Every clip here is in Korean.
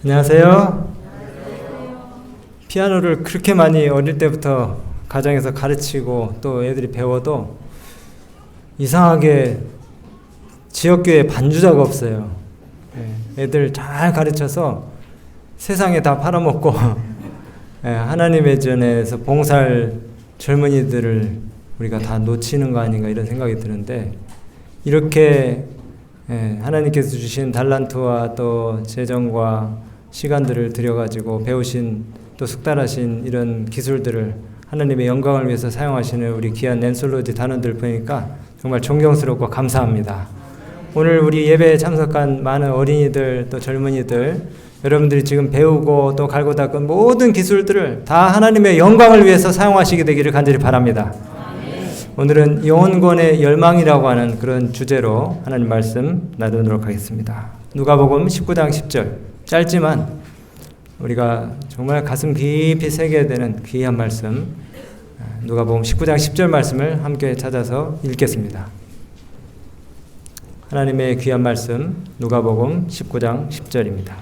안녕하세요. 피아노를 그렇게 많이 어릴 때부터 가정에서 가르치고 또 애들이 배워도 이상하게 지역교회 반주자가 없어요. 애들 잘 가르쳐서 세상에 다 팔아먹고 하나님의 전에서 봉사할 젊은이들을 우리가 다 놓치는 거 아닌가 이런 생각이 드는데, 이렇게 하나님께서 주신 달란트와 또 재정과 시간들을 들여가지고 배우신 또 숙달하신 이런 기술들을 하나님의 영광을 위해서 사용하시는 우리 귀한 낸솔로지 단원들 보니까 정말 존경스럽고 감사합니다. 오늘 우리 예배에 참석한 많은 어린이들 또 젊은이들, 여러분들이 지금 배우고 또 갈고 닦은 모든 기술들을 다 하나님의 영광을 위해서 사용하시게 되기를 간절히 바랍니다. 오늘은 영혼권의 열망이라고 하는 그런 주제로 하나님 말씀 나누도록 하겠습니다. 누가복음 19장 10절, 짧지만 우리가 정말 가슴 깊이 새겨야 되는 귀한 말씀, 누가복음 19장 10절 말씀을 함께 찾아서 읽겠습니다. 하나님의 귀한 말씀, 누가복음 19장 10절입니다.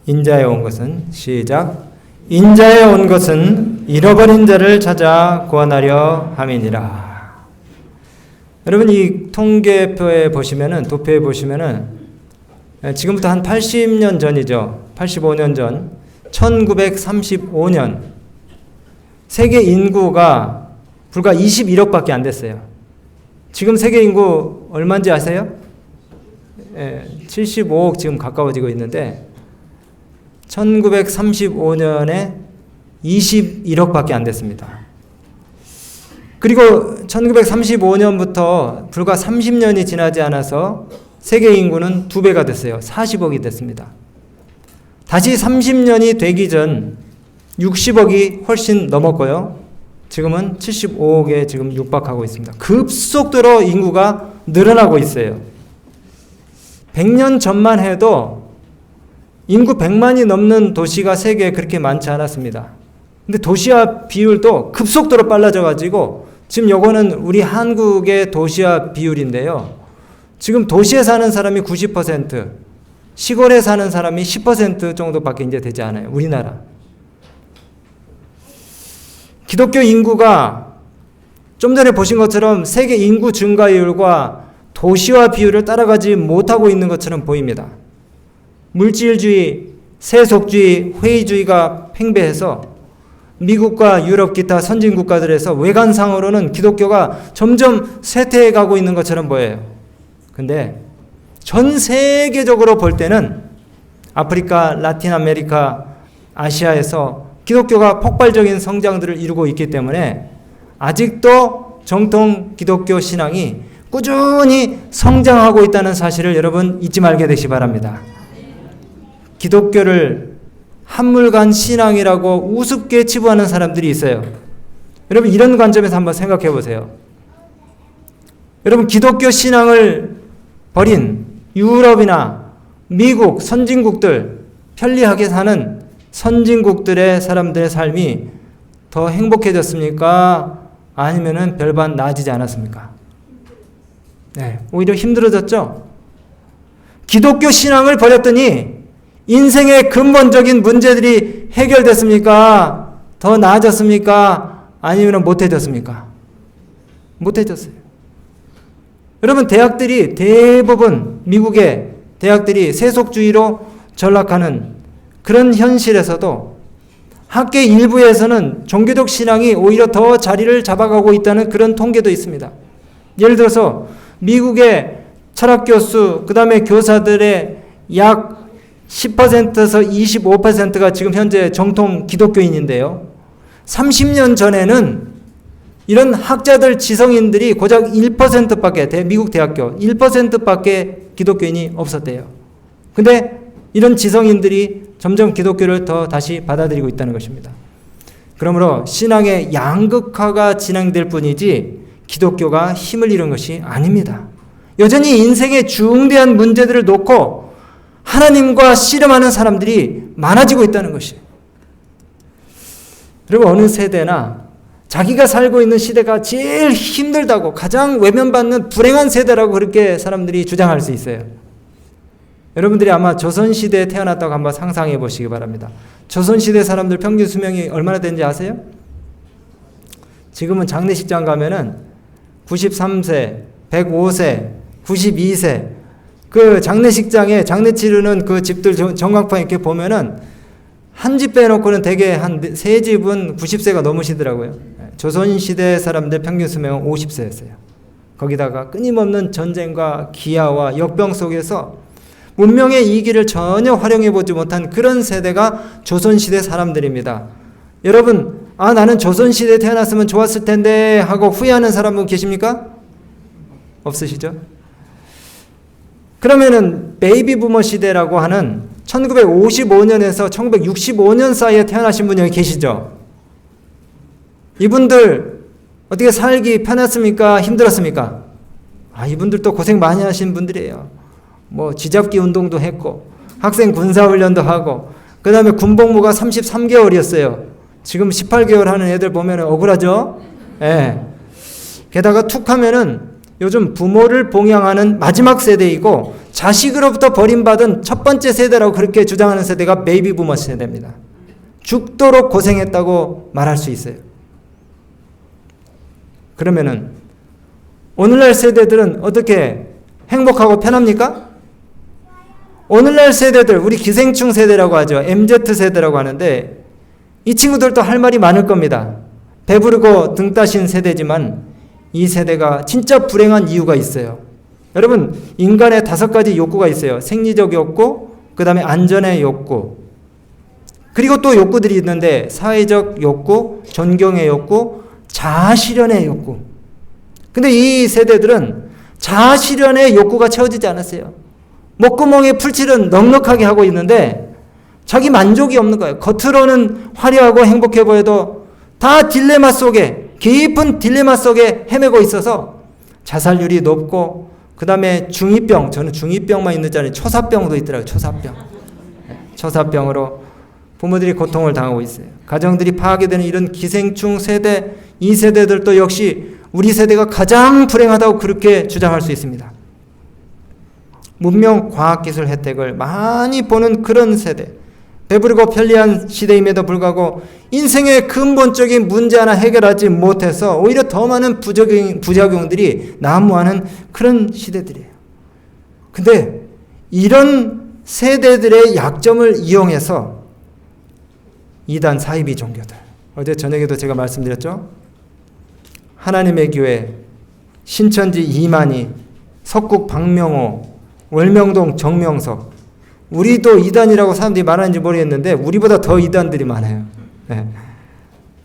인자에 온 것은, 시작, 인자에 온 것은 잃어버린 자를 찾아 구원하려 함이니라. 여러분, 이 통계표에 보시면은, 도표에 보시면은 지금부터 한 80년 전이죠. 85년 전, 1935년 세계 인구가 불과 21억밖에 안 됐어요. 지금 세계 인구 얼마인지 아세요? 75억 지금 가까워지고 있는데 1935년에 21억밖에 안 됐습니다. 그리고 1935년부터 불과 30년이 지나지 않아서 세계 인구는 2배가 됐어요. 40억이 됐습니다. 다시 30년이 되기 전 60억이 훨씬 넘었고요. 지금은 75억에 지금 육박하고 있습니다. 급속도로 인구가 늘어나고 있어요. 100년 전만 해도 인구 100만이 넘는 도시가 세계에 그렇게 많지 않았습니다. 근데 도시화 비율도 급속도로 빨라져가지고 지금 요거는 우리 한국의 도시화 비율인데요. 지금 도시에 사는 사람이 90%, 시골에 사는 사람이 10% 정도밖에 이제 되지 않아요. 우리나라. 기독교 인구가 좀 전에 보신 것처럼 세계 인구 증가율과 도시화 비율을 따라가지 못하고 있는 것처럼 보입니다. 물질주의, 세속주의, 회의주의가 팽배해서 미국과 유럽 기타 선진 국가들에서 외관상으로는 기독교가 점점 쇠퇴해 가고 있는 것처럼 보여요. 근데 전 세계적으로 볼 때는 아프리카, 라틴 아메리카, 아시아에서 기독교가 폭발적인 성장들을 이루고 있기 때문에 아직도 정통 기독교 신앙이 꾸준히 성장하고 있다는 사실을 여러분 잊지 말게 되시기 바랍니다. 기독교를 한물간 신앙이라고 우습게 치부하는 사람들이 있어요. 여러분, 이런 관점에서 한번 생각해 보세요. 여러분, 기독교 신앙을 버린 유럽이나 미국, 선진국들, 편리하게 사는 선진국들의 사람들의 삶이 더 행복해졌습니까? 아니면은 별반 나아지지 않았습니까? 네, 오히려 힘들어졌죠? 기독교 신앙을 버렸더니 인생의 근본적인 문제들이 해결됐습니까? 더 나아졌습니까? 아니면 못해졌습니까? 못해졌어요. 여러분, 대학들이 대부분 미국의 대학들이 세속주의로 전락하는 그런 현실에서도 학계 일부에서는 종교적 신앙이 오히려 더 자리를 잡아가고 있다는 그런 통계도 있습니다. 예를 들어서 미국의 철학교수, 그 다음에 교사들의 약 10%에서 25%가 지금 현재 정통 기독교인인데요. 30년 전에는 이런 학자들, 지성인들이 고작 1%밖에, 미국 대학교 1%밖에 기독교인이 없었대요. 근데 이런 지성인들이 점점 기독교를 더 다시 받아들이고 있다는 것입니다. 그러므로 신앙의 양극화가 진행될 뿐이지 기독교가 힘을 잃은 것이 아닙니다. 여전히 인생의 중대한 문제들을 놓고 하나님과 씨름하는 사람들이 많아지고 있다는 것이에요. 그리고 어느 세대나 자기가 살고 있는 시대가 제일 힘들다고, 가장 외면받는 불행한 세대라고 그렇게 사람들이 주장할 수 있어요. 여러분들이 아마 조선시대에 태어났다고 한번 상상해 보시기 바랍니다. 조선시대 사람들 평균 수명이 얼마나 되는지 아세요? 지금은 장례식장 가면은 93세, 105세, 92세, 그 장례식장에 장례 치르는 그 집들 전광판 이렇게 보면은 한 집 빼놓고는 대개 한 세 집은 90세가 넘으시더라고요. 조선시대 사람들 평균 수명은 50세였어요. 거기다가 끊임없는 전쟁과 기아와 역병 속에서 문명의 이기를 전혀 활용해 보지 못한 그런 세대가 조선시대 사람들입니다. 여러분, 나는 조선시대에 태어났으면 좋았을 텐데 하고 후회하는 사람은 계십니까? 없으시죠? 그러면은 베이비 부머 시대라고 하는 1955년에서 1965년 사이에 태어나신 분이 여기 계시죠? 이분들 어떻게 살기 편했습니까? 힘들었습니까? 이분들도 고생 많이 하신 분들이에요. 뭐 쥐잡기 운동도 했고 학생 군사훈련도 하고, 그 다음에 군복무가 33개월이었어요. 지금 18개월 하는 애들 보면 억울하죠? 예. 게다가 툭 하면은 요즘 부모를 봉양하는 마지막 세대이고 자식으로부터 버림받은 첫 번째 세대라고 그렇게 주장하는 세대가 베이비 부머 세대입니다. 죽도록 고생했다고 말할 수 있어요. 그러면은 오늘날 세대들은 어떻게 행복하고 편합니까? 오늘날 세대들, 우리 기생충 세대라고 하죠. MZ 세대라고 하는데 이 친구들도 할 말이 많을 겁니다. 배부르고 등 따신 세대지만 이 세대가 진짜 불행한 이유가 있어요. 여러분, 인간의 5가지 욕구가 있어요. 생리적 욕구, 그 다음에 안전의 욕구, 그리고 또 욕구들이 있는데 사회적 욕구, 존경의 욕구, 자아실현의 욕구. 근데 이 세대들은 자아실현의 욕구가 채워지지 않았어요. 목구멍에 풀칠은 넉넉하게 하고 있는데 자기 만족이 없는 거예요. 겉으로는 화려하고 행복해 보여도 다 딜레마 속에, 깊은 딜레마 속에 헤매고 있어서 자살률이 높고, 그 다음에 중2병, 저는 중2병만 있는 줄 알았는데 초사병도 있더라고요. 초사병. 초사병으로 부모들이 고통을 당하고 있어요. 가정들이 파괴되는 이런 기생충 세대, 이 세대들도 역시 우리 세대가 가장 불행하다고 그렇게 주장할 수 있습니다. 문명, 과학기술 혜택을 많이 보는 그런 세대, 배부르고 편리한 시대임에도 불구하고 인생의 근본적인 문제 하나 해결하지 못해서 오히려 더 많은 부작용들이 난무하는 그런 시대들이에요. 근데 이런 세대들의 약점을 이용해서 이단 사이비 종교들, 어제 저녁에도 제가 말씀드렸죠. 하나님의 교회, 신천지 이만희, 석국 박명호, 월명동 정명석, 우리도 이단이라고 사람들이 말하는지 모르겠는데 우리보다 더 이단들이 많아요. 네.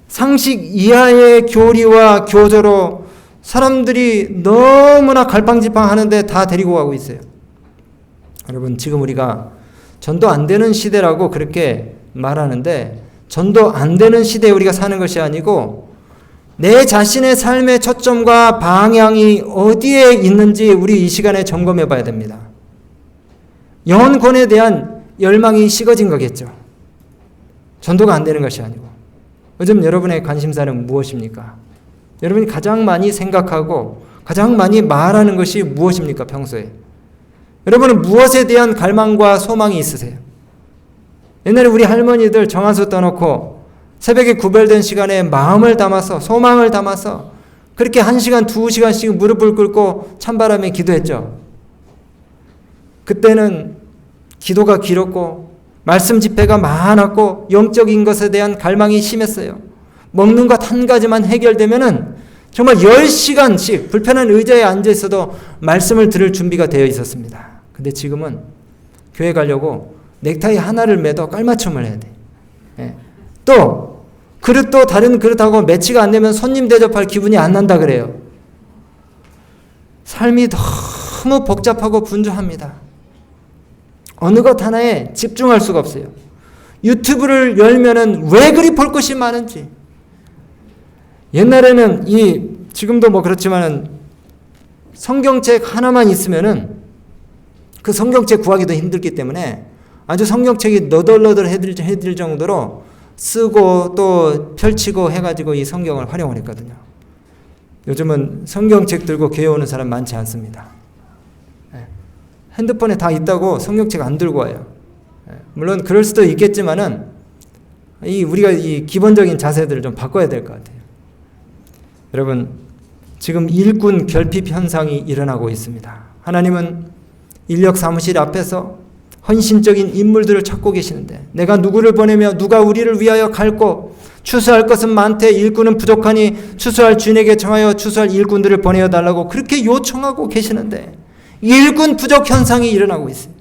상식 이하의 교리와 교조로 사람들이 너무나 갈팡질팡 하는데 다 데리고 가고 있어요. 여러분, 지금 우리가 전도 안 되는 시대라고 그렇게 말하는데 전도 안 되는 시대에 우리가 사는 것이 아니고 내 자신의 삶의 초점과 방향이 어디에 있는지 우리 이 시간에 점검해 봐야 됩니다. 영혼권에 대한 열망이 식어진 거겠죠. 전도가 안 되는 것이 아니고. 요즘 여러분의 관심사는 무엇입니까? 여러분이 가장 많이 생각하고 가장 많이 말하는 것이 무엇입니까? 평소에. 여러분은 무엇에 대한 갈망과 소망이 있으세요? 옛날에 우리 할머니들 정한수 떠놓고 새벽에 구별된 시간에 마음을 담아서, 소망을 담아서 그렇게 1시간, 2시간씩 무릎을 꿇고 찬바람에 기도했죠. 그때는 기도가 길었고 말씀 집회가 많았고 영적인 것에 대한 갈망이 심했어요. 먹는 것 한 가지만 해결되면은 정말 10시간씩 불편한 의자에 앉아 있어도 말씀을 들을 준비가 되어 있었습니다. 근데 지금은 교회 가려고 넥타이 하나를 매도 깔맞춤을 해야 돼. 예. 또 그릇도 다른 그릇하고 매치가 안 되면 손님 대접할 기분이 안 난다 그래요. 삶이 너무 복잡하고 분주합니다. 어느 것 하나에 집중할 수가 없어요. 유튜브를 열면은 왜 그리 볼 것이 많은지. 옛날에는 지금도 뭐 그렇지만은 성경책 하나만 있으면은 그 성경책 구하기도 힘들기 때문에 아주 성경책이 너덜너덜 해질 정도로 쓰고 또 펼치고 해가지고 이 성경을 활용을 했거든요. 요즘은 성경책 들고 교회 오는 사람 많지 않습니다. 핸드폰에 다 있다고 성경책 안 들고 와요. 물론 그럴 수도 있겠지만은 우리가 이 기본적인 자세들을 좀 바꿔야 될 것 같아요. 여러분, 지금 일꾼 결핍 현상이 일어나고 있습니다. 하나님은 인력 사무실 앞에서 헌신적인 인물들을 찾고 계시는데, 내가 누구를 보내며 누가 우리를 위하여 갈고 추수할 것은 많되 일꾼은 부족하니 추수할 주인에게 청하여 추수할 일꾼들을 보내어 달라고 그렇게 요청하고 계시는데, 일꾼 부족 현상이 일어나고 있습니다.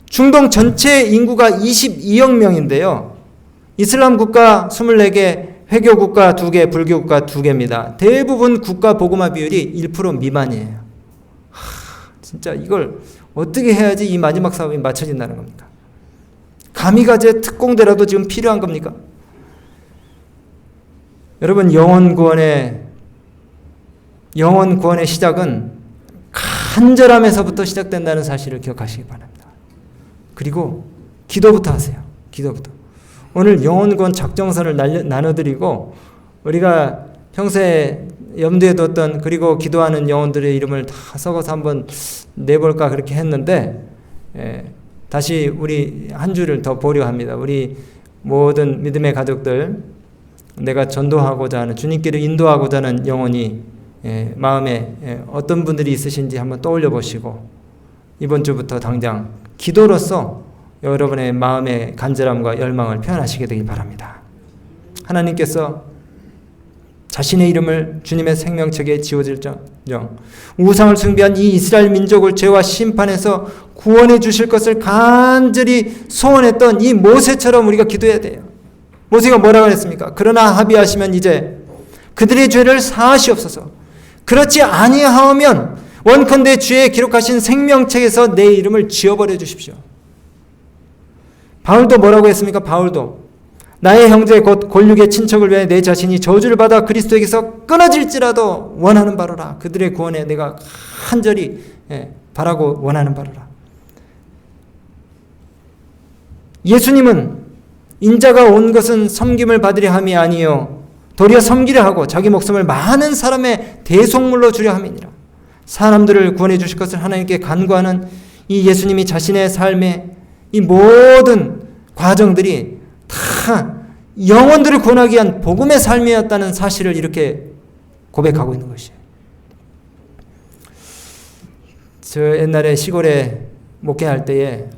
중동 전체 인구가 22억 명인데요. 이슬람 국가 24개, 회교 국가 2개, 불교 국가 2개입니다. 대부분 국가 복음화 비율이 1% 미만이에요. 진짜 이걸 어떻게 해야지 이 마지막 사업이 맞춰진다는 겁니까? 가미가제 특공대라도 지금 필요한 겁니까? 여러분, 영혼 구원의 시작은 간절함에서부터 시작된다는 사실을 기억하시기 바랍니다. 그리고 기도부터 하세요. 기도부터. 오늘 영혼 구원 작정서를 나눠드리고, 우리가 평소에 염두에 뒀던 그리고 기도하는 영혼들의 이름을 다 썩어서 한번 내볼까 그렇게 했는데, 다시 우리 한 줄을 더 보려 합니다. 우리 모든 믿음의 가족들, 내가 전도하고자 하는, 주님께로 인도하고자 하는 영혼이 마음에 어떤 분들이 있으신지 한번 떠올려 보시고, 이번 주부터 당장 기도로서 여러분의 마음의 간절함과 열망을 표현하시게 되길 바랍니다. 하나님께서 자신의 이름을 주님의 생명책에 지워질정 우상을 숭배한 이 이스라엘 민족을 죄와 심판에서 구원해 주실 것을 간절히 소원했던 이 모세처럼 우리가 기도해야 돼요. 모세가 뭐라고 했습니까? 그러나 합의하시면 이제 그들의 죄를 사하시옵소서. 그렇지 아니하면 원컨대 주의 기록하신 생명책에서 내 이름을 지워버려 주십시오. 바울도 뭐라고 했습니까? 바울도 나의 형제 곧 골육의 친척을 위해 내 자신이 저주를 받아 그리스도에게서 끊어질지라도 원하는 바로라. 그들의 구원에 내가 간절히 바라고 원하는 바로라. 예수님은 인자가 온 것은 섬김을 받으려 함이 아니요 도리어 섬기려 하고 자기 목숨을 많은 사람의 대속물로 주려 함이니라. 사람들을 구원해 주실 것을 하나님께 간구하는 이 예수님이 자신의 삶의 이 모든 과정들이 다 영혼들을 구원하기 위한 복음의 삶이었다는 사실을 이렇게 고백하고 있는 것이에요. 저 옛날에 시골에 목회할 때에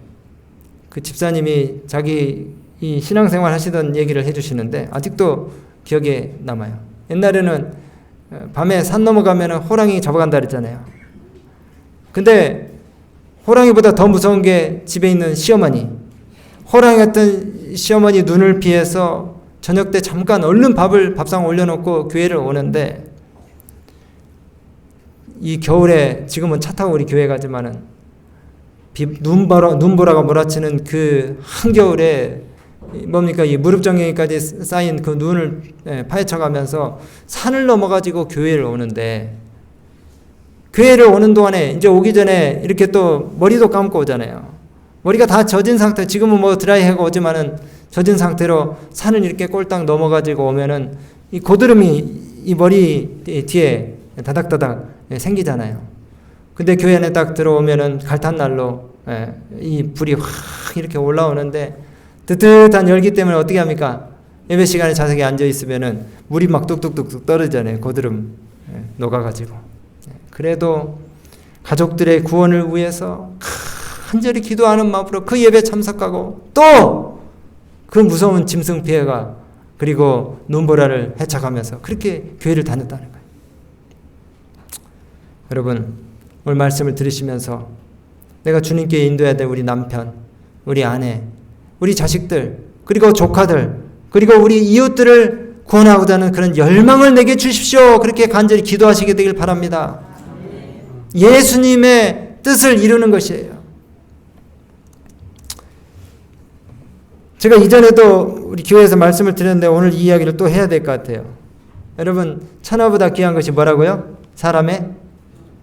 그 집사님이 자기 이 신앙생활 하시던 얘기를 해주시는데 아직도 기억에 남아요. 옛날에는 밤에 산 넘어가면 호랑이 잡아간다 그랬잖아요. 근데 호랑이보다 더 무서운 게 집에 있는 시어머니. 호랑이 같은 시어머니 눈을 피해서 저녁 때 잠깐 얼른 밥상 올려놓고 교회를 오는데, 이 겨울에 지금은 차 타고 우리 교회 가지만은 눈보라가 몰아치는 그 한겨울에 뭡니까 이 무릎 정경이까지 쌓인 그 눈을 파헤쳐가면서 산을 넘어가지고 교회를 오는데, 교회를 오는 동안에 이제 오기 전에 이렇게 또 머리도 감고 오잖아요. 머리가 다 젖은 상태, 지금은 뭐 드라이해가 오지만은 젖은 상태로 산을 이렇게 꼴딱 넘어가지고 오면은 이 고드름이 이 머리 뒤에 다닥다닥 생기잖아요. 근데 교회 안에 딱 들어오면은 갈탄날로 이 불이 확 이렇게 올라오는데, 뜨뜻한 열기 때문에 어떻게 합니까? 예배 시간에 좌석에 앉아 있으면은 물이 막 뚝뚝뚝뚝 떨어지잖아요. 고드름 녹아가지고. 그래도 가족들의 구원을 위해서 간절히 기도하는 마음으로 그 예배 참석하고, 또 그 무서운 짐승 피해가 그리고 눈보라를 헤쳐가면서 그렇게 교회를 다녔다는 거예요. 여러분, 오늘 말씀을 들으시면서 내가 주님께 인도해야 될 우리 남편, 우리 아내, 우리 자식들, 그리고 조카들, 그리고 우리 이웃들을 구원하고자 하는 그런 열망을 내게 주십시오. 그렇게 간절히 기도하시게 되길 바랍니다. 예수님의 뜻을 이루는 것이에요. 제가 이전에도 우리 교회에서 말씀을 드렸는데 오늘 이 이야기를 또 해야 될 것 같아요. 여러분, 천하보다 귀한 것이 뭐라고요? 사람의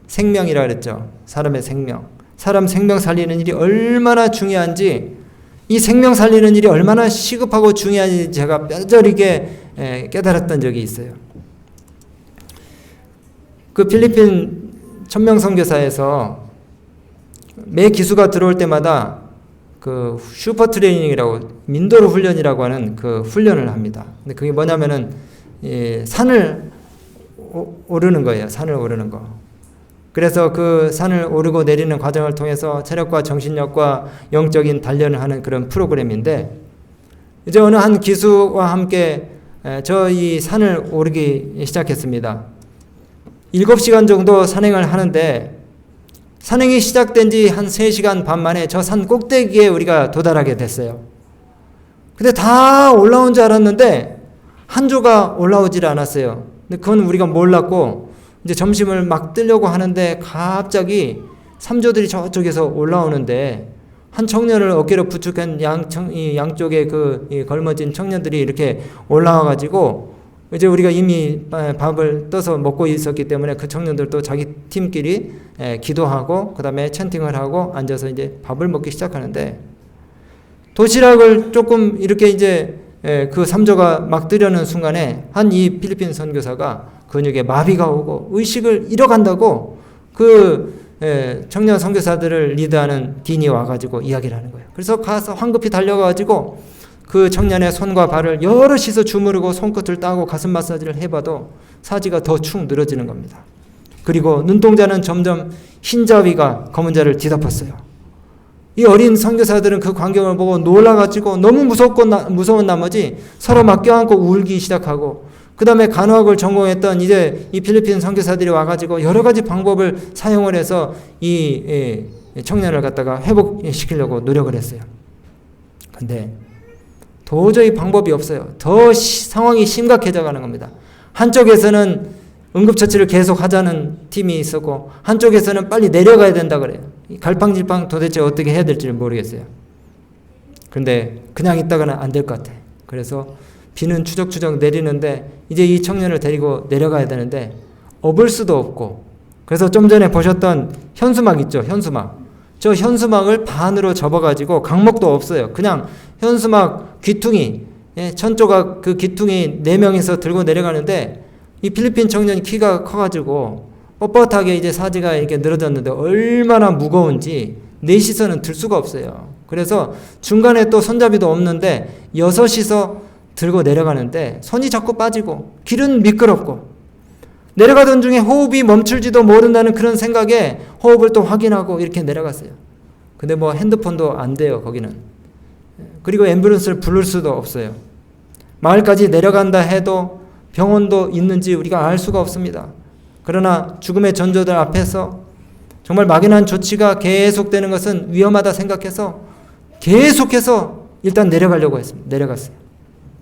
생명이라 그랬죠. 사람의 생명. 사람 생명 살리는 일이 얼마나 중요한지 이 이 생명 살리는 일이 얼마나 시급하고 중요한지 제가 뼈저리게 깨달았던 적이 있어요. 그 필리핀 천명 선교사에서 매 기수가 들어올 때마다 그 슈퍼 트레이닝이라고 민도르 훈련이라고 하는 그 훈련을 합니다. 근데 그게 뭐냐면은 산을 오르는 거예요. 산을 오르는 거. 그래서 그 산을 오르고 내리는 과정을 통해서 체력과 정신력과 영적인 단련을 하는 그런 프로그램인데, 이제 어느 한 기수와 함께 저 이 산을 오르기 시작했습니다. 7시간 정도 산행을 하는데, 산행이 시작된 지 한 3시간 반 만에 저 산 꼭대기에 우리가 도달하게 됐어요. 근데 다 올라온 줄 알았는데 한 조가 올라오질 않았어요. 근데 그건 우리가 몰랐고, 이제 점심을 막 뜨려고 하는데 갑자기 3조들이 저쪽에서 올라오는데, 한 청년을 어깨로 부축한 양쪽에 그 걸머진 청년들이 이렇게 올라와가지고, 이제 우리가 이미 밥을 떠서 먹고 있었기 때문에 그 청년들도 자기 팀끼리 기도하고 그 다음에 찬팅을 하고 앉아서 이제 밥을 먹기 시작하는데, 도시락을 조금 이렇게 이제 그 3조가 막 뜨려는 순간에 한 이 필리핀 선교사가 근육에 마비가 오고 의식을 잃어간다고 그 청년 선교사들을 리드하는 딘이 와가지고 이야기를 하는 거예요. 그래서 가서 황급히 달려가가지고 그 청년의 손과 발을 여럿이서 주무르고 손끝을 따고 가슴 마사지를 해봐도 사지가 더 축 늘어지는 겁니다. 그리고 눈동자는 점점 흰자위가 검은 자를 뒤덮었어요. 이 어린 선교사들은 그 광경을 보고 놀라가지고 너무 무서운 나머지 서로 막 껴안고 울기 시작하고, 그 다음에 간호학을 전공했던 이제 이 필리핀 선교사들이 와가지고 여러 가지 방법을 사용을 해서 이 청년을 갖다가 회복시키려고 노력을 했어요. 근데 도저히 방법이 없어요. 더 상황이 심각해져 가는 겁니다. 한쪽에서는 응급처치를 계속 하자는 팀이 있었고, 한쪽에서는 빨리 내려가야 된다 그래요. 갈팡질팡 도대체 어떻게 해야 될지를 모르겠어요. 근데 그냥 있다가는 안 될 것 같아. 그래서 비는 추적추적 내리는데 이제 이 청년을 데리고 내려가야 되는데 업을 수도 없고, 그래서 좀 전에 보셨던 현수막 있죠? 현수막. 저 현수막을 반으로 접어가지고 강목도 없어요. 그냥 현수막 귀퉁이, 천조각 그 귀퉁이 4명이서 들고 내려가는데, 이 필리핀 청년 키가 커가지고 뻣뻣하게 이제 사지가 이렇게 늘어졌는데 얼마나 무거운지 넷이서는 들 수가 없어요. 그래서 중간에 또 손잡이도 없는데 6이서 들고 내려가는데 손이 자꾸 빠지고 길은 미끄럽고, 내려가던 중에 호흡이 멈출지도 모른다는 그런 생각에 호흡을 또 확인하고 이렇게 내려갔어요. 근데 뭐 핸드폰도 안 돼요, 거기는. 그리고 앰뷸런스를 부를 수도 없어요. 마을까지 내려간다 해도 병원도 있는지 우리가 알 수가 없습니다. 그러나 죽음의 전조들 앞에서 정말 막연한 조치가 계속되는 것은 위험하다 생각해서 계속해서 일단 내려가려고 했습니다. 내려갔어요.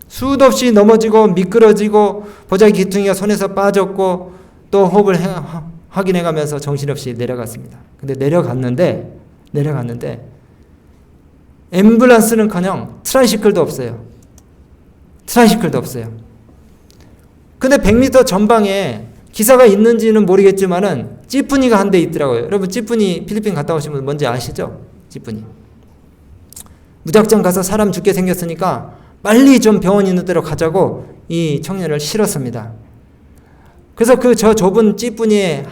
수도 없이 넘어지고 미끄러지고 보자기 기퉁이가 손에서 빠졌고 또 호흡을 확인해가면서 정신없이 내려갔습니다. 근데 내려갔는데 앰뷸런스는커녕 트라이시클도 없어요. 근데 100m 전방에 기사가 있는지는 모르겠지만은 찌푸니가 한 대 있더라고요. 여러분 찌푸니 필리핀 갔다 오신 분 뭔지 아시죠? 찌푸니. 무작정 가서 사람 죽게 생겼으니까 빨리 좀 병원 있는 데로 가자고 이 청년을 실었습니다. 그래서 그 저 좁은 찌푸니의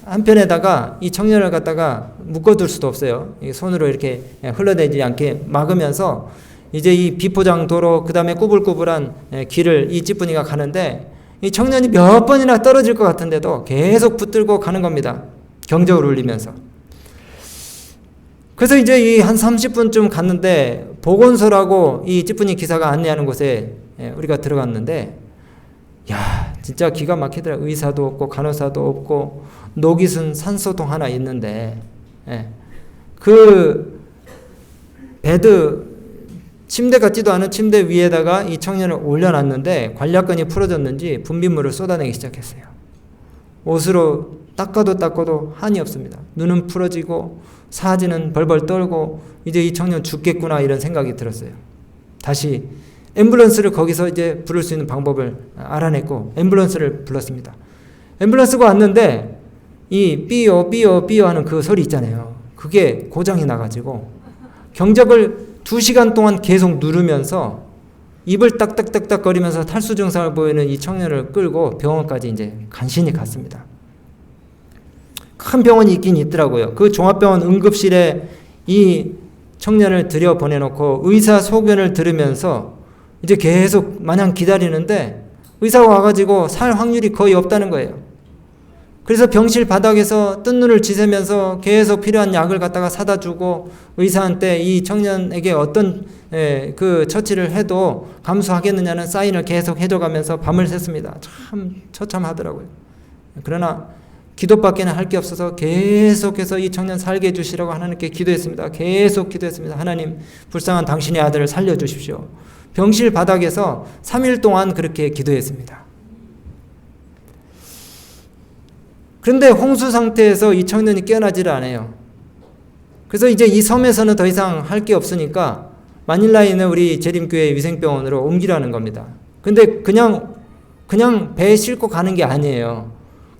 한편에다가 이 청년을 갖다가 묶어둘 수도 없어요. 손으로 이렇게 흘러내지 않게 막으면서 이제 이 비포장 도로 그 다음에 꾸불꾸불한 길을 이 찌푸니가 가는데, 이 청년이 몇 번이나 떨어질 것 같은데도 계속 붙들고 가는 겁니다. 경적을 울리면서. 그래서 이제 이 한 30분쯤 갔는데 보건소라고 이 찌푸니 기사가 안내하는 곳에 우리가 들어갔는데, 야 진짜 기가 막히더라. 의사도 없고 간호사도 없고 녹이순 산소통 하나 있는데 그 베드 침대 같지도 않은 침대 위에다가 이 청년을 올려놨는데 관략근이 풀어졌는지 분비물을 쏟아내기 시작했어요. 옷으로 닦아도 한이 없습니다. 눈은 풀어지고 사지는 벌벌 떨고 이제 이 청년 죽겠구나 이런 생각이 들었어요. 다시 앰뷸런스를 거기서 이제 부를 수 있는 방법을 알아냈고 앰뷸런스를 불렀습니다. 앰뷸런스가 왔는데 이 삐어 하는 그 소리 있잖아요. 그게 고장이 나가지고 경적을 2시간 동안 계속 누르면서 입을 딱딱딱딱 거리면서 탈수 증상을 보이는 이 청년을 끌고 병원까지 이제 간신히 갔습니다. 큰 병원이 있긴 있더라고요. 그 종합병원 응급실에 이 청년을 들여보내놓고 의사 소견을 들으면서 이제 계속 마냥 기다리는데 의사가 와가지고 살 확률이 거의 없다는 거예요. 그래서 병실 바닥에서 뜬 눈을 지새면서 계속 필요한 약을 갖다가 사다 주고 의사한테 이 청년에게 어떤 그 처치를 해도 감수하겠느냐는 사인을 계속 해줘가면서 밤을 샜습니다. 참 처참하더라고요. 그러나 기도밖에는 할 게 없어서 계속해서 이 청년 살게 해주시라고 하나님께 기도했습니다. 계속 기도했습니다. 하나님, 불쌍한 당신의 아들을 살려주십시오. 병실 바닥에서 3일 동안 그렇게 기도했습니다. 그런데 홍수 상태에서 이 청년이 깨어나지를 않아요. 그래서 이제 이 섬에서는 더 이상 할 게 없으니까 마닐라에 있는 우리 재림교회 위생병원으로 옮기라는 겁니다. 근데 그냥 배에 싣고 가는 게 아니에요.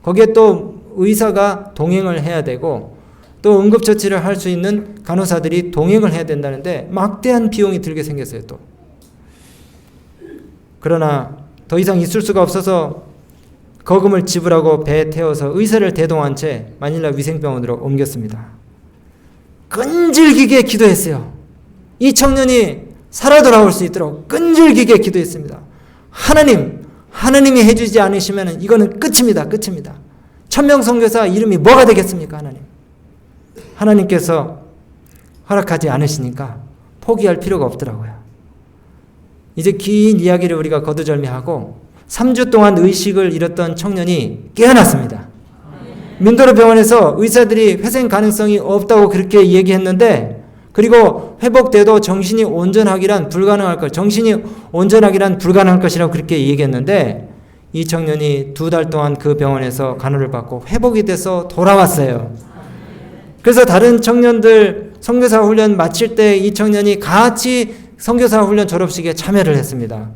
거기에 또 의사가 동행을 해야 되고 또 응급처치를 할 수 있는 간호사들이 동행을 해야 된다는데 막대한 비용이 들게 생겼어요. 또 그러나 더 이상 있을 수가 없어서 거금을 지불하고 배에 태워서 의사를 대동한 채 마닐라 위생병원으로 옮겼습니다. 끈질기게 기도했어요. 이 청년이 살아 돌아올 수 있도록 끈질기게 기도했습니다. 하나님이 해주지 않으시면 이거는 끝입니다. 천명선교사 이름이 뭐가 되겠습니까? 하나님께서 허락하지 않으시니까 포기할 필요가 없더라고요. 이제 긴 이야기를 우리가 거두절미하고 3주 동안 의식을 잃었던 청년이 깨어났습니다. 민도로 병원에서 의사들이 회생 가능성이 없다고 그렇게 얘기했는데, 그리고 회복돼도 정신이 온전하기란 불가능할 것이라고 그렇게 얘기했는데, 이 청년이 2달 동안 그 병원에서 간호를 받고 회복이 돼서 돌아왔어요. 그래서 다른 청년들 선교사 훈련 마칠 때 이 청년이 같이 선교사 훈련 졸업식에 참여를 했습니다.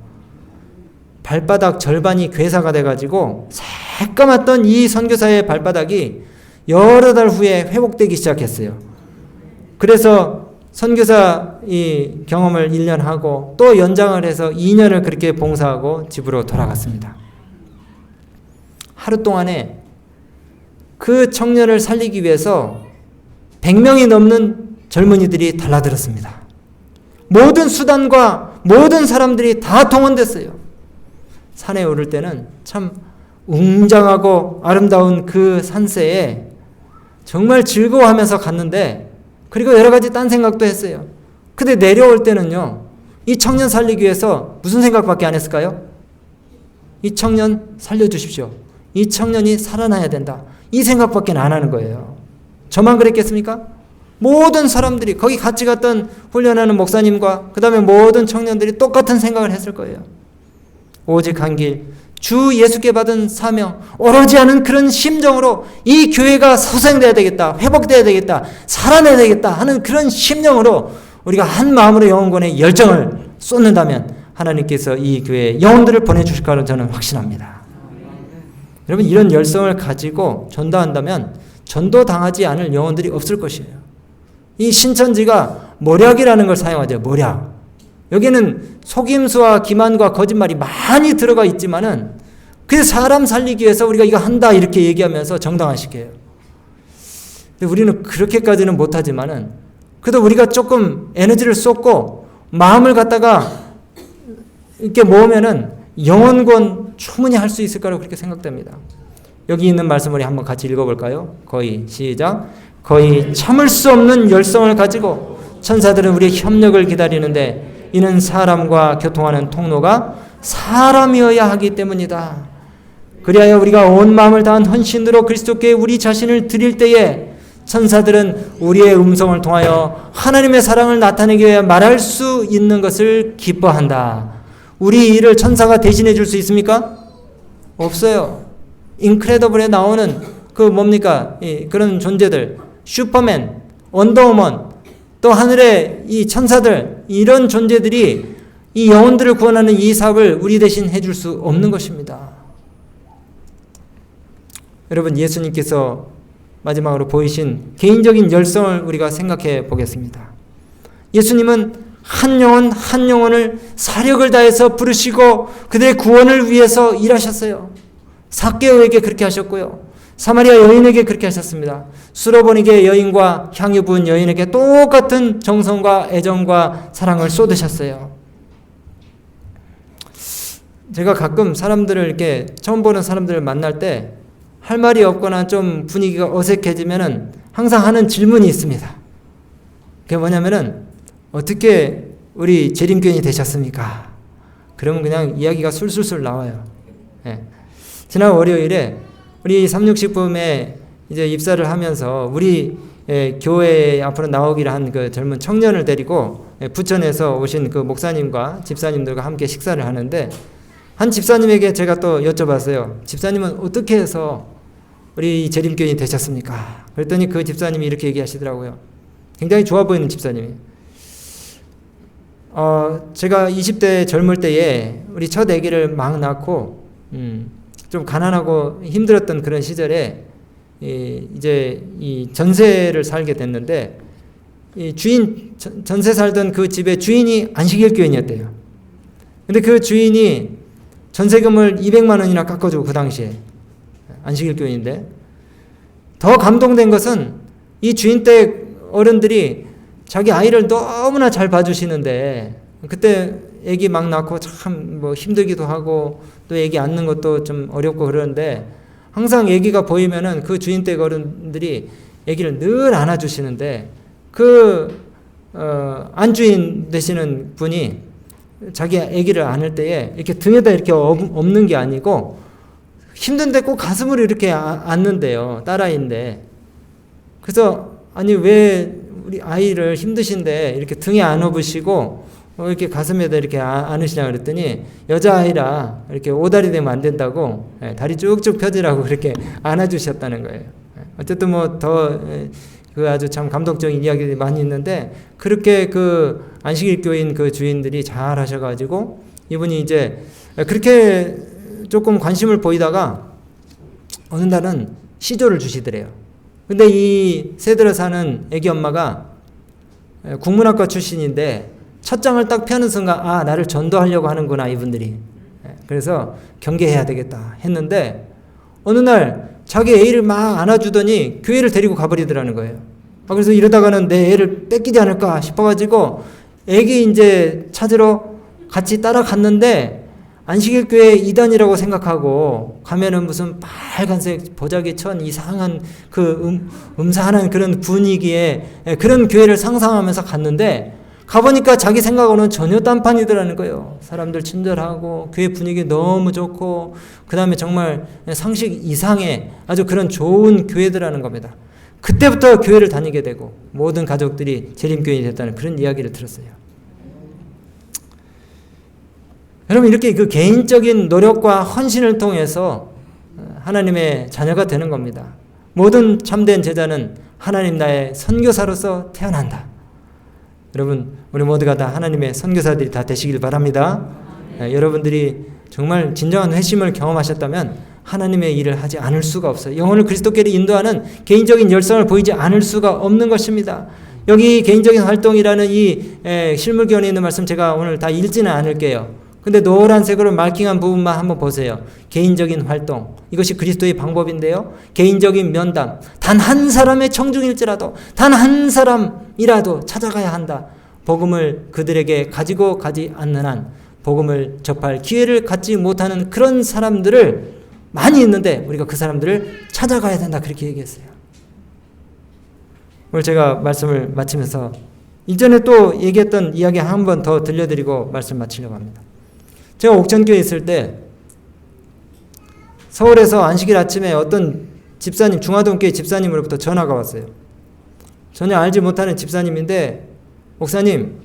발바닥 절반이 괴사가 돼가지고 새까맣던 이 선교사의 발바닥이 여러 달 후에 회복되기 시작했어요. 그래서 선교사 이 경험을 1년 하고 또 연장을 해서 2년을 그렇게 봉사하고 집으로 돌아갔습니다. 하루 동안에 그 청년을 살리기 위해서 100명이 넘는 젊은이들이 달라들었습니다. 모든 수단과 모든 사람들이 다 동원됐어요. 산에 오를 때는 참 웅장하고 아름다운 그 산세에 정말 즐거워하면서 갔는데, 그리고 여러 가지 딴 생각도 했어요. 근데 내려올 때는요, 이 청년 살리기 위해서 무슨 생각밖에 안 했을까요? 이 청년 살려주십시오. 이 청년이 살아나야 된다. 이 생각밖에 안 하는 거예요. 저만 그랬겠습니까? 모든 사람들이, 거기 같이 갔던 훈련하는 목사님과 그 다음에 모든 청년들이 똑같은 생각을 했을 거예요. 오직 한 길, 주 예수께 받은 사명, 오로지 않은 그런 심정으로 이 교회가 소생돼야 되겠다, 회복돼야 되겠다, 살아내야 되겠다 하는 그런 심령으로 우리가 한 마음으로 영혼권의 열정을 쏟는다면 하나님께서 이 교회에 영혼들을 보내주실 거라고 저는 확신합니다. 여러분, 이런 열성을 가지고 전도한다면 전도당하지 않을 영혼들이 없을 것이에요. 이 신천지가 모략이라는 걸 사용하죠. 모략. 여기는 속임수와 기만과 거짓말이 많이 들어가 있지만은 그 사람 살리기 위해서 우리가 이거 한다 이렇게 얘기하면서 정당화시켜요. 근데 우리는 그렇게까지는 못하지만은 그래도 우리가 조금 에너지를 쏟고 마음을 갖다가 이렇게 모으면은 영혼권 충분히 할 수 있을 거라고 그렇게 생각됩니다. 여기 있는 말씀을 한번 같이 읽어볼까요? 거의 시작. 거의 참을 수 없는 열성을 가지고 천사들은 우리의 협력을 기다리는데 이는 사람과 교통하는 통로가 사람이어야 하기 때문이다. 그리하여 우리가 온 마음을 다한 헌신으로 그리스도께 우리 자신을 드릴 때에 천사들은 우리의 음성을 통하여 하나님의 사랑을 나타내기 위해 말할 수 있는 것을 기뻐한다. 우리 일을 천사가 대신해 줄 수 있습니까? 없어요. 인크레더블에 나오는 그 뭡니까? 그런 존재들, 슈퍼맨, 원더우먼, 또 하늘의 이 천사들, 이런 존재들이 이 영혼들을 구원하는 이 사업을 우리 대신 해줄 수 없는 것입니다. 여러분, 예수님께서 마지막으로 보이신 개인적인 열성을 우리가 생각해 보겠습니다. 예수님은 한 영혼 한 영혼을 사력을 다해서 부르시고 그들의 구원을 위해서 일하셨어요. 삭개오에게 그렇게 하셨고요. 사마리아 여인에게 그렇게 하셨습니다. 수로보니게 여인과 향유 부은 여인에게 똑같은 정성과 애정과 사랑을 쏟으셨어요. 제가 가끔 사람들을 이렇게 처음 보는 사람들을 만날 때 할 말이 없거나 좀 분위기가 어색해지면은 항상 하는 질문이 있습니다. 그게 뭐냐면은 어떻게 우리 재림교인이 되셨습니까? 그러면 그냥 이야기가 술술술 나와요. 예. 지난 월요일에 우리 360붐에 이제 입사를 하면서 우리 교회 앞으로 나오기를 한 그 젊은 청년을 데리고 부천에서 오신 그 목사님과 집사님들과 함께 식사를 하는데 한 집사님에게 제가 또 여쭤봤어요. 집사님은 어떻게 해서 우리 재림교인이 되셨습니까? 그랬더니 그 집사님이 이렇게 얘기하시더라고요. 굉장히 좋아 보이는 집사님이. 제가 20대 젊을 때에 우리 첫 아기를 막 낳고 좀 가난하고 힘들었던 그런 시절에 이제 이 전세를 살게 됐는데 이 주인 전세 살던 그 집의 주인이 안식일 교인이었대요. 근데 그 주인이 전세금을 200만 원이나 깎아주고 그 당시에 안식일 교인인데 더 감동된 것은 이 주인 댁 어른들이 자기 아이를 너무나 잘 봐주시는데 그때 애기 막 낳고 참 뭐 힘들기도 하고 또 애기 안는 것도 좀 어렵고 그러는데 항상 애기가 보이면은 그 주인 댁 어른들이 애기를 늘 안아주시는데 그 안주인 되시는 분이 자기 애기를 안을 때에 이렇게 등에다 이렇게 엎는 게 아니고 힘든데 꼭 가슴으로 이렇게 안는데요. 딸아이인데. 그래서 아니 왜 우리 아이를 힘드신데 이렇게 등에 안 업으시고 이렇게 가슴에다 이렇게 안으시냐 그랬더니 여자아이라 이렇게 오다리 되면 안 된다고 다리 쭉쭉 펴지라고 그렇게 안아주셨다는 거예요. 어쨌든 뭐 더 그 아주 참 감동적인 이야기들이 많이 있는데 그렇게 그 안식일 교인 그 주인들이 잘 하셔가지고 이분이 이제 그렇게 조금 관심을 보이다가 어느 날은 시조를 주시더래요. 근데 이 새들어 사는 애기 엄마가 국문학과 출신인데 첫 장을 딱 펴는 순간 나를 전도하려고 하는구나 이분들이. 그래서 경계해야 되겠다 했는데 어느 날 자기 애를 막 안아주더니 교회를 데리고 가버리더라는 거예요. 그래서 이러다가는 내 애를 뺏기지 않을까 싶어가지고 애기 이제 찾으러 같이 따라갔는데 안식일 교회 이단이라고 생각하고 가면은 무슨 빨간색 보자기 천 이상한 그 음산한 그런 분위기에 그런 교회를 상상하면서 갔는데 가보니까 자기 생각으로는 전혀 딴판이더라는 거예요. 사람들 친절하고 교회 분위기 너무 좋고 그 다음에 정말 상식 이상의 아주 그런 좋은 교회더라는 겁니다. 그때부터 교회를 다니게 되고 모든 가족들이 재림교인이 됐다는 그런 이야기를 들었어요. 여러분 이렇게 그 개인적인 노력과 헌신을 통해서 하나님의 자녀가 되는 겁니다. 모든 참된 제자는 하나님 나의 선교사로서 태어난다. 여러분 우리 모두가 다 하나님의 선교사들이 다 되시길 바랍니다. 여러분들이 정말 진정한 회심을 경험하셨다면 하나님의 일을 하지 않을 수가 없어요. 영혼을 그리스도께로 인도하는 개인적인 열성을 보이지 않을 수가 없는 것입니다. 여기 개인적인 활동이라는 이 실물교원에 있는 말씀 제가 오늘 다 읽지는 않을게요. 근데 노란색으로 마킹한 부분만 한번 보세요. 개인적인 활동. 이것이 그리스도의 방법인데요. 개인적인 면담. 단 한 사람의 청중일지라도 단 한 사람이라도 찾아가야 한다. 복음을 그들에게 가지고 가지 않는 한 복음을 접할 기회를 갖지 못하는 그런 사람들을 많이 있는데 우리가 그 사람들을 찾아가야 된다. 그렇게 얘기했어요. 오늘 제가 말씀을 마치면서 이전에 또 얘기했던 이야기 한 번 더 들려드리고 말씀 마치려고 합니다. 제가 옥천교에 있을 때 서울에서 안식일 아침에 어떤 집사님, 중화동교회 집사님으로부터 전화가 왔어요. 전혀 알지 못하는 집사님인데 목사님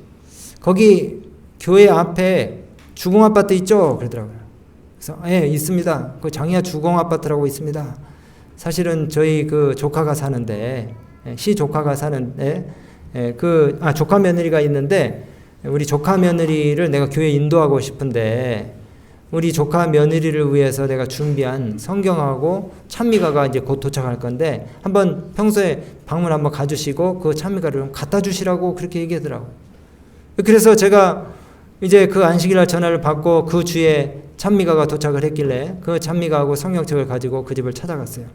거기 교회 앞에 주공아파트 있죠? 그러더라고요. 그래서 예 있습니다. 그 장희아 주공아파트라고 있습니다. 사실은 저희 그 조카가 사는데 시 조카가 사는데 조카 며느리가 있는데 우리 조카 며느리를 내가 교회에 인도하고 싶은데 우리 조카 며느리를 위해서 내가 준비한 성경하고 찬미가가 이제 곧 도착할 건데 한번 평소에 방문 한번 가주시고 그 찬미가를 좀 갖다 주시라고 그렇게 얘기하더라고요. 그래서 제가 이제 그 안식일날 전화를 받고 그 주에 찬미가가 도착을 했길래 그 찬미가하고 성경책을 가지고 그 집을 찾아갔어요.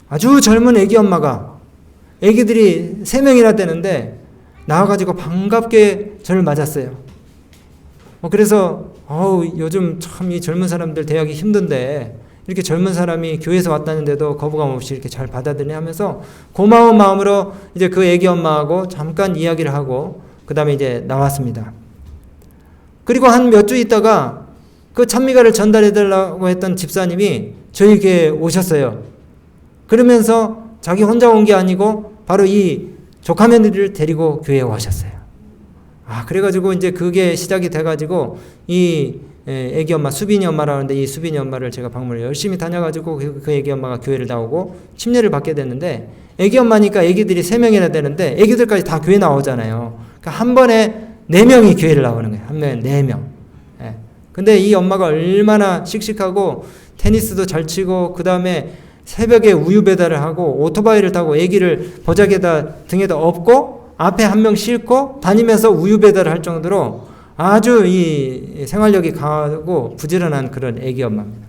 아주 젊은 애기 엄마가, 애기들이 3명이나 되는데 나와가지고 반갑게 저를 맞았어요. 그래서 요즘 참 이 젊은 사람들 대하기 힘든데 이렇게 젊은 사람이 교회에서 왔다는데도 거부감 없이 이렇게 잘 받아들이네 하면서 고마운 마음으로 이제 그 애기 엄마하고 잠깐 이야기를 하고 그 다음에 이제 나왔습니다. 그리고 한 몇 주 있다가 그 찬미가를 전달해달라고 했던 집사님이 저희 교회에 오셨어요. 그러면서 자기 혼자 온 게 아니고 바로 이 조카 며느리를 데리고 교회에 오셨어요. 그래가지고 이제 그게 시작이 돼가지고 이 애기 엄마, 수빈이 엄마라는데 이 수빈이 엄마를 제가 방문을 열심히 다녀가지고 그 애기 엄마가 교회를 나오고 침례를 받게 됐는데, 애기 엄마니까 애기들이 3명이나 되는데 애기들까지 다 교회 나오잖아요. 그러니까 한 번에 4명이 교회를 나오는 거예요. 한 번에 4명. 근데 이 엄마가 얼마나 씩씩하고 테니스도 잘 치고 그 다음에 새벽에 우유 배달을 하고 오토바이를 타고 애기를 보자기에다 등에다 업고 앞에 한 명 싣고 다니면서 우유 배달을 할 정도로 아주 이 생활력이 강하고 부지런한 그런 애기 엄마입니다.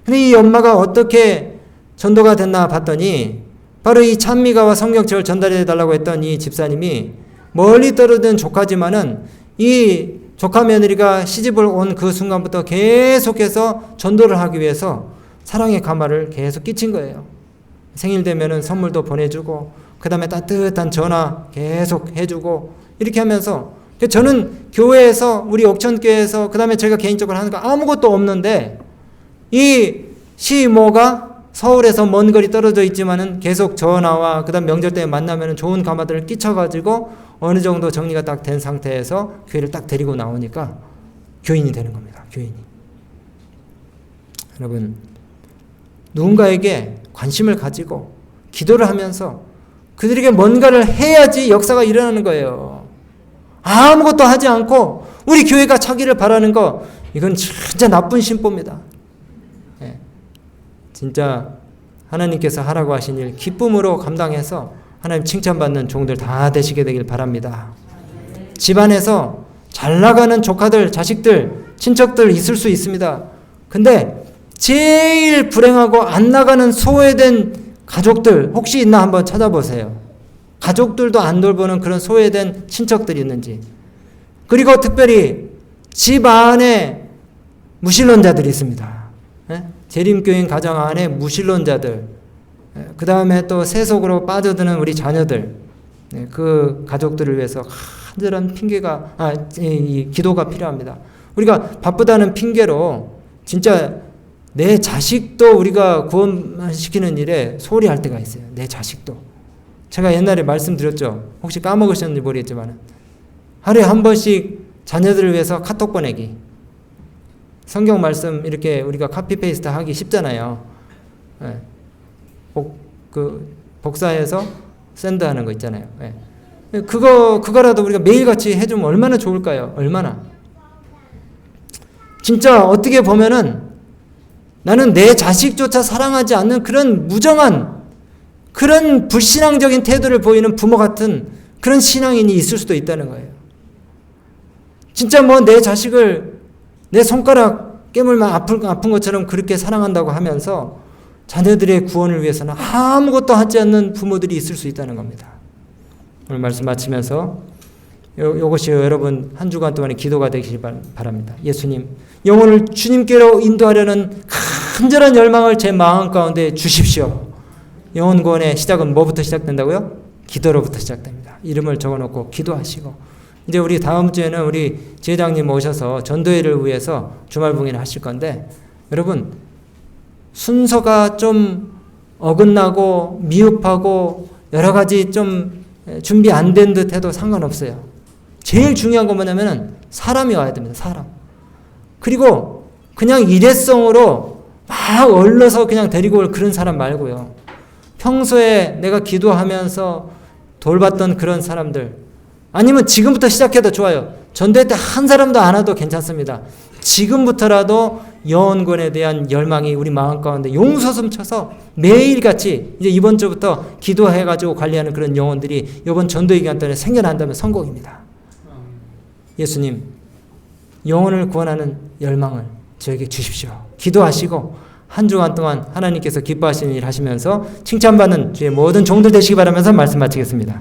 근데 이 엄마가 어떻게 전도가 됐나 봤더니 바로 이 찬미가와 성경책을 전달해 달라고 했던 이 집사님이 멀리 떨어진 조카지만은 이 조카 며느리가 시집을 온 그 순간부터 계속해서 전도를 하기 위해서 사랑의 가마를 계속 끼친 거예요. 생일 되면은 선물도 보내주고 그 다음에 따뜻한 전화 계속 해주고 이렇게 하면서, 저는 교회에서, 우리 옥천교회에서 그 다음에 제가 개인적으로 하는 거 아무것도 없는데 이 시모가 서울에서 먼 거리 떨어져 있지만은 계속 전화와 그 다음 명절 때 만나면은 좋은 가마들을 끼쳐가지고 어느 정도 정리가 딱 된 상태에서 교회를 딱 데리고 나오니까 교인이 되는 겁니다. 교인이. 여러분, 누군가에게 관심을 가지고 기도를 하면서 그들에게 뭔가를 해야지 역사가 일어나는 거예요. 아무것도 하지 않고 우리 교회가 차기를 바라는 거, 이건 진짜 나쁜 심보입니다. 진짜 하나님께서 하라고 하신 일 기쁨으로 감당해서 하나님 칭찬받는 종들 다 되시게 되길 바랍니다. 집안에서 잘 나가는 조카들, 자식들, 친척들 있을 수 있습니다. 근데 제일 불행하고 안 나가는 소외된 가족들 혹시 있나 한번 찾아보세요. 가족들도 안 돌보는 그런 소외된 친척들이 있는지. 그리고 특별히 집 안에 무신론자들이 있습니다. 재림교인 가정 안에 무신론자들, 그 다음에 또 세속으로 빠져드는 우리 자녀들, 그 가족들을 위해서 간절한 이 기도가 필요합니다. 우리가 바쁘다는 핑계로 진짜 내 자식도 우리가 구원시키는 일에 소홀히 할 때가 있어요. 내 자식도. 제가 옛날에 말씀드렸죠. 혹시 까먹으셨는지 모르겠지만 하루에 한 번씩 자녀들을 위해서 카톡 보내기. 성경 말씀 이렇게 우리가 카피 페이스트 하기 쉽잖아요. 복사해서 샌드하는 거 있잖아요. 그거라도 우리가 매일같이 해주면 얼마나 좋을까요? 얼마나. 진짜 어떻게 보면은 나는 내 자식조차 사랑하지 않는 그런 무정한, 그런 불신앙적인 태도를 보이는 부모 같은 그런 신앙인이 있을 수도 있다는 거예요. 진짜 내 자식을 내 손가락 깨물면 아픈 것처럼 그렇게 사랑한다고 하면서 자녀들의 구원을 위해서는 아무것도 하지 않는 부모들이 있을 수 있다는 겁니다. 오늘 말씀 마치면서 이것이 여러분 한 주간 동안의 기도가 되시길 바랍니다. 예수님, 영혼을 주님께로 인도하려는 간절한 열망을 제 마음 가운데 주십시오. 영혼 구원의 시작은 뭐부터 시작된다고요? 기도로부터 시작됩니다. 이름을 적어놓고 기도하시고, 이제 우리 다음 주에는 우리 지회장님 오셔서 전도회를 위해서 주말 봉인을 하실 건데, 여러분 순서가 좀 어긋나고 미흡하고 여러 가지 좀 준비 안 된 듯 해도 상관없어요. 제일 중요한 건 뭐냐면은 사람이 와야 됩니다. 사람. 그리고 그냥 일회성으로 막 얼러서 그냥 데리고 올 그런 사람 말고요. 평소에 내가 기도하면서 돌봤던 그런 사람들, 아니면 지금부터 시작해도 좋아요. 전도회 때 한 사람도 안 와도 괜찮습니다. 지금부터라도 영혼권에 대한 열망이 우리 마음 가운데 용솟음 쳐서 매일같이 이제 이번 주부터 기도해가지고 관리하는 그런 영혼들이 이번 전도의 기간 동안에 생겨난다면 성공입니다. 예수님, 영혼을 구원하는 열망을 저에게 주십시오. 기도하시고 한 주간 동안 하나님께서 기뻐하시는 일 하시면서 칭찬받는 주의 모든 종들 되시기 바라면서 말씀 마치겠습니다.